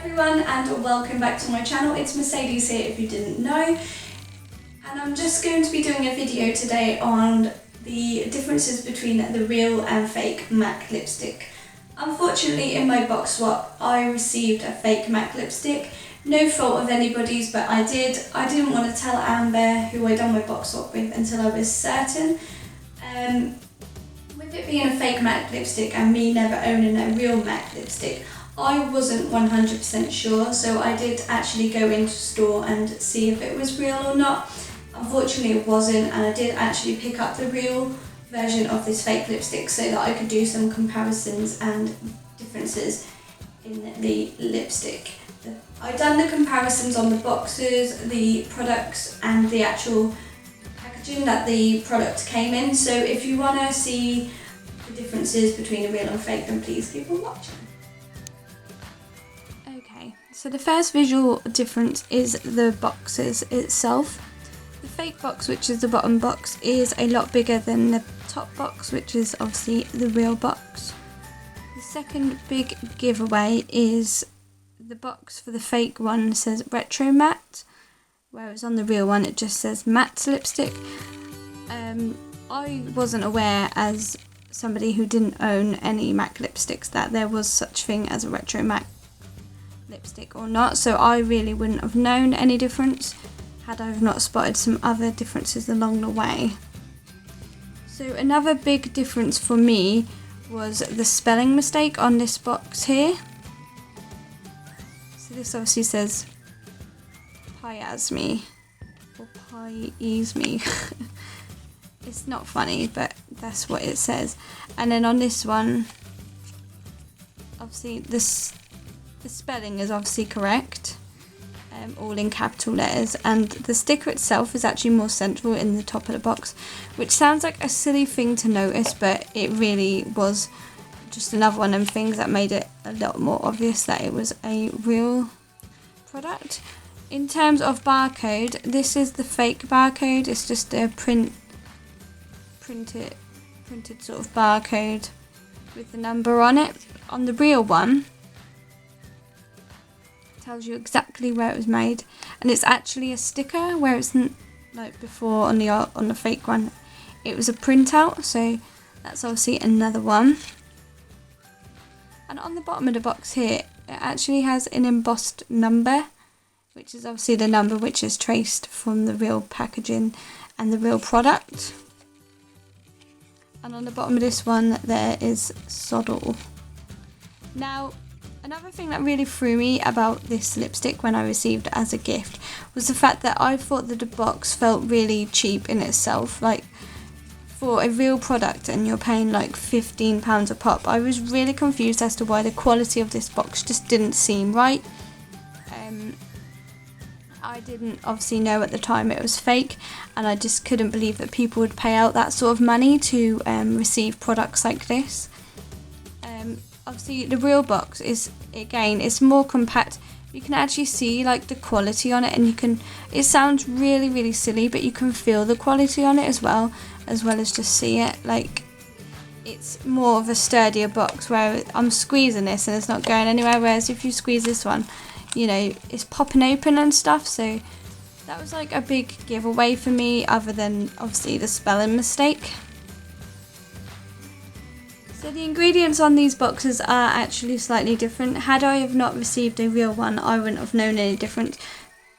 everyone and welcome back to my channel. It's Mercedes here if you didn't know, and I'm just going to be doing a video today on the differences between the real and fake MAC lipstick. Unfortunately, in my box swap I received a fake MAC lipstick. No fault of anybody's, but I didn't want to tell Amber, who I done my box swap with, until I was certain. With it being a fake MAC lipstick and me never owning a real MAC lipstick, I wasn't 100% sure, so I did actually go into store and see if it was real or not. Unfortunately it wasn't, and I did actually pick up the real version of this fake lipstick so that I could do some comparisons and differences in the lipstick. I done the comparisons on the boxes, the products and the actual packaging that the product came in, so if you want to see the differences between the real and fake, then please keep on watching. Okay, so the first visual difference is the boxes itself. The fake box, which is the bottom box, is a lot bigger than the top box, which is obviously the real box. The second big giveaway is the box for the fake one says Retro Matte, whereas on the real one it just says matte lipstick. I wasn't aware, as somebody who didn't own any MAC lipsticks, that there was such thing as a retro MAC lipstick or not, so I really wouldn't have known any difference had I not spotted some other differences along the way. So another big difference for me was the spelling mistake on this box here. So this obviously says Piasme or Piasme. It's not funny, but that's what it says. And then on this one, obviously the spelling is obviously correct, all in capital letters, and the sticker itself is actually more central in the top of the box, which sounds like a silly thing to notice, but it really was just another one of them things that made it a lot more obvious that it was a real product. In terms of barcode, this is the fake barcode. It's just a printed sort of barcode with the number on it. On the real one, it tells you exactly where it was made, and it's actually a sticker, where it's like before on the fake one it was a printout, so that's obviously another one. And on the bottom of the box here, it actually has an embossed number, which is obviously the number which is traced from the real packaging and the real product. And on the bottom of this one there is Soddle. Now, another thing that really threw me about this lipstick when I received it as a gift was the fact that I thought that the box felt really cheap in itself. Like, for a real product and you're paying like £15 a pop, I was really confused as to why the quality of this box just didn't seem right. I didn't obviously know at the time it was fake, and I just couldn't believe that people would pay out that sort of money to receive products like this. Obviously the real box is, again, it's more compact. You can actually see like the quality on it, and it sounds really, really silly, but you can feel the quality on it as well as just see it. Like, it's more of a sturdier box, where I'm squeezing this and it's not going anywhere, whereas if you squeeze this one, you know, it's popping open and stuff. So that was like a big giveaway for me, other than obviously the spelling mistake. So the ingredients on these boxes are actually slightly different. Had I have not received a real one, I wouldn't have known any difference,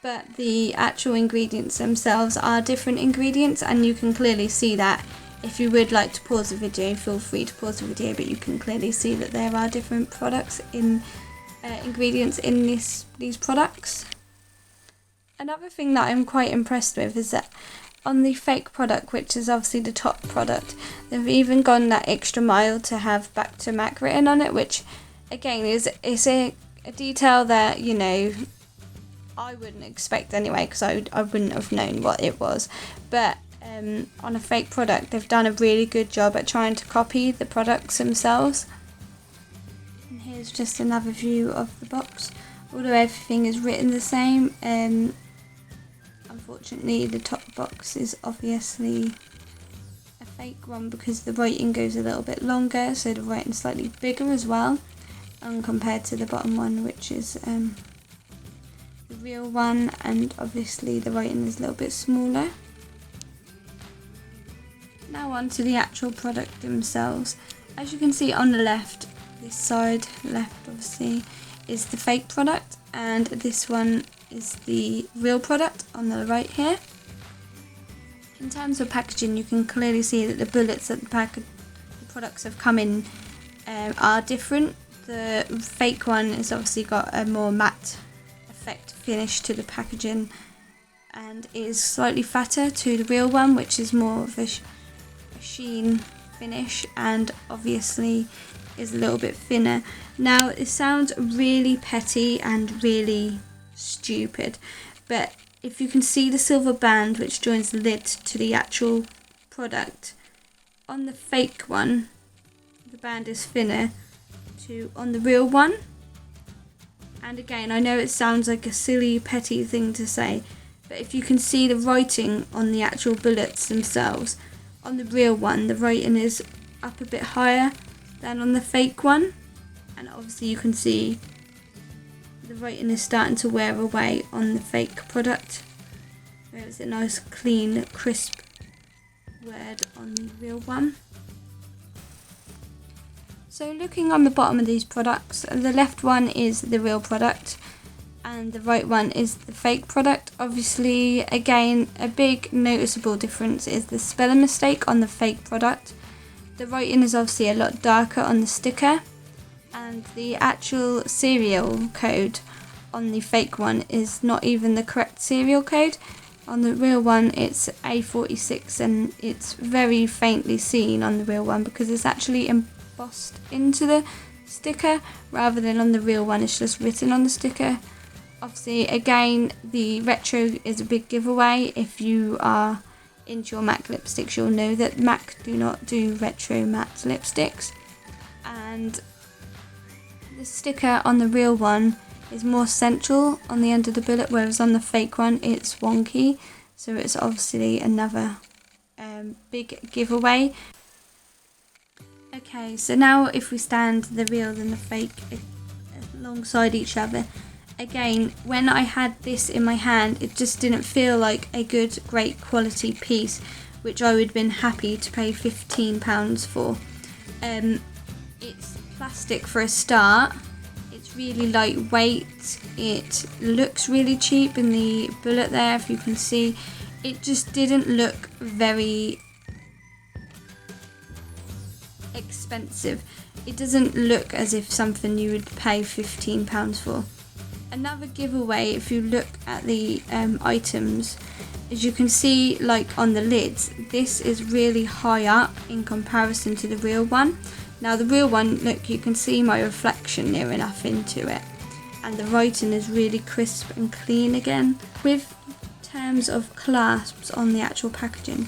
but the actual ingredients themselves are different ingredients, and you can clearly see that. If you would like to pause the video, feel free to pause the video, but you can clearly see that there are different products in ingredients in these products. Another thing that I'm quite impressed with is that on the fake product, which is obviously the top product, they've even gone that extra mile to have Back to MAC written on it, which again is a detail that, you know, I wouldn't expect anyway, because I wouldn't have known what it was. But on a fake product, they've done a really good job at trying to copy the products themselves. And here's just another view of the box, although everything is written the same. Unfortunately the top box is obviously a fake one, because the writing goes a little bit longer, so the writing's slightly bigger as well. compared to the bottom one, which is the real one, and obviously the writing is a little bit smaller. Now on to the actual product themselves. As you can see on the left, this side left obviously is the fake product, and this one is the real product on the right here. In terms of packaging, you can clearly see that the bullets that the products have come in are different. The fake one has obviously got a more matte effect finish to the packaging and is slightly fatter to the real one, which is more of a sheen finish and obviously is a little bit thinner. Now it sounds really petty and really stupid, but if you can see the silver band which joins the lid to the actual product, on the fake one the band is thinner to on the real one. And again, I know it sounds like a silly petty thing to say, but if you can see the writing on the actual bullets themselves, on the real one the writing is up a bit higher than on the fake one, and obviously you can see the writing is starting to wear away on the fake product, where it's a nice clean crisp word on the real one. So looking on the bottom of these products, the left one is the real product and the right one is the fake product. Obviously, again, a big noticeable difference is the spelling mistake on the fake product. The writing is obviously a lot darker on the sticker, and the actual serial code on the fake one is not even the correct serial code. On the real one it's A46, and it's very faintly seen on the real one because it's actually embossed into the sticker rather than on the real one it's just written on the sticker. Obviously, again, the retro is a big giveaway. If you are into your MAC lipsticks, you'll know that MAC do not do retro matte lipsticks, and the sticker on the real one is more central on the end of the bullet, whereas on the fake one it's wonky, so it's obviously another big giveaway. Okay, so now if we stand the real and the fake alongside each other, again, when I had this in my hand, it just didn't feel like a good, great quality piece, which I would have been happy to pay £15 for. It's plastic for a start, it's really lightweight, it looks really cheap in the bullet there, if you can see. It just didn't look very expensive. It doesn't look as if something you would pay £15 for. Another giveaway, if you look at the items, as you can see, like on the lids, this is really high up in comparison to the real one. Now the real one, look, you can see my reflection near enough into it, and the writing is really crisp and clean again. With terms of clasps on the actual packaging,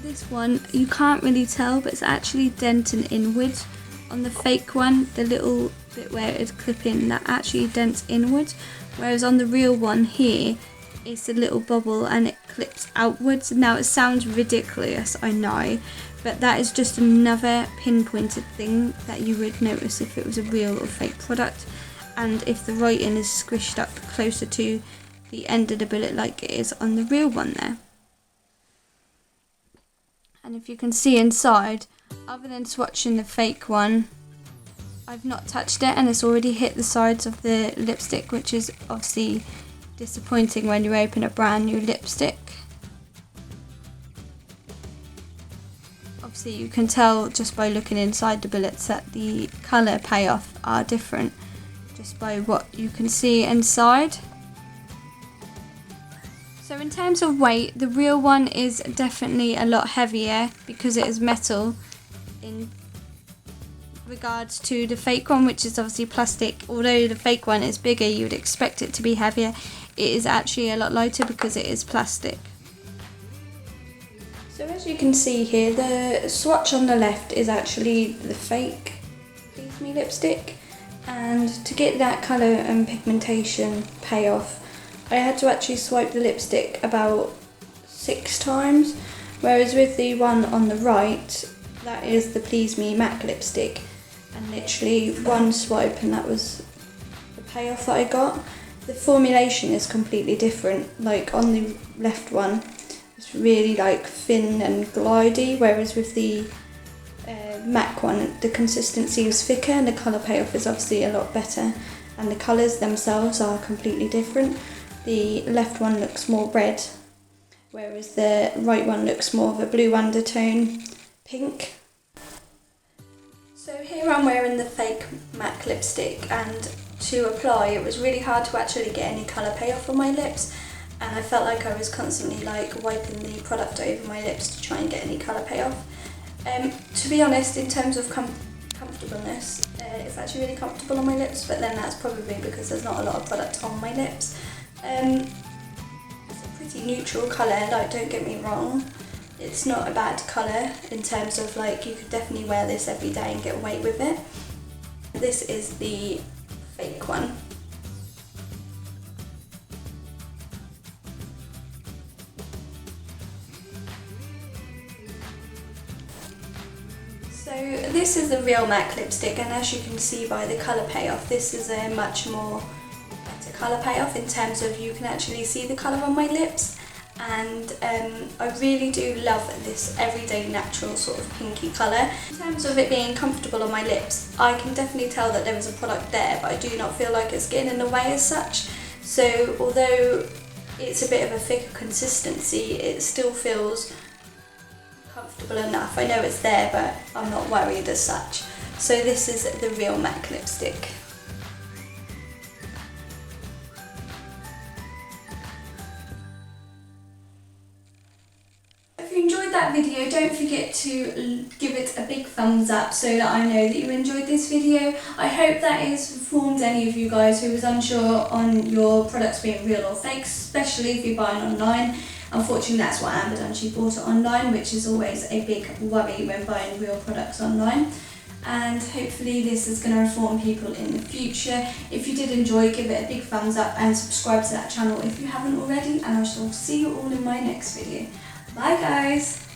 this one you can't really tell, but it's actually denting inwards. On the fake one, the little bit where it would clip in, that actually dents inwards, whereas on the real one here, it's a little bubble and it clips outwards. Now it sounds ridiculous, I know, but that is just another pinpointed thing that you would notice if it was a real or fake product, and if the writing is squished up closer to the end of the bullet like it is on the real one there. And if you can see inside, other than swatching the fake one, I've not touched it and it's already hit the sides of the lipstick, which is obviously disappointing when you open a brand new lipstick. Obviously you can tell just by looking inside the bullets that the colour payoff are different, just by what you can see inside. So in terms of weight, the real one is definitely a lot heavier because it is metal in regards to the fake one, which is obviously plastic. Although the fake one is bigger, you would expect it to be heavier. It is actually a lot lighter because it is plastic. So as you can see here, the swatch on the left is actually the fake Please Me lipstick, and to get that colour and pigmentation payoff, I had to actually swipe the lipstick about 6 times, whereas with the one on the right, that is the Please Me MAC lipstick, and literally one swipe and that was the payoff that I got. The formulation is completely different. Like on the left one, it's really like thin and glidey, whereas with the MAC one, the consistency is thicker and the colour payoff is obviously a lot better, and the colours themselves are completely different. The left one looks more red, whereas the right one looks more of a blue undertone pink. So here I'm wearing the fake MAC lipstick, and to apply it was really hard to actually get any colour payoff on my lips, and I felt like I was constantly like wiping the product over my lips to try and get any colour payoff. To be honest, in terms of comfortableness, it's actually really comfortable on my lips, but then that's probably because there's not a lot of product on my lips. It's a pretty neutral colour, like don't get me wrong, it's not a bad colour in terms of like you could definitely wear this every day and get away with it. This is the fake one. So this is the real MAC lipstick, and as you can see by the colour payoff, this is a much more better colour payoff in terms of you can actually see the colour on my lips, and I really do love this everyday natural sort of pinky colour. In terms of it being comfortable on my lips, I can definitely tell that there is a product there, but I do not feel like it's getting in the way as such. So although it's a bit of a thicker consistency, it still feels comfortable enough. I know it's there, but I'm not worried as such. So this is the real MAC lipstick. If you enjoyed that video, don't forget to give it a big thumbs up so that I know that you enjoyed this video. I hope that has informed any of you guys who was unsure on your products being real or fake, especially if you're buying online. Unfortunately, that's what Amber done. She bought it online, which is always a big worry when buying real products online. And hopefully this is going to inform people in the future. If you did enjoy, give it a big thumbs up and subscribe to that channel if you haven't already, and I shall see you all in my next video. Bye guys!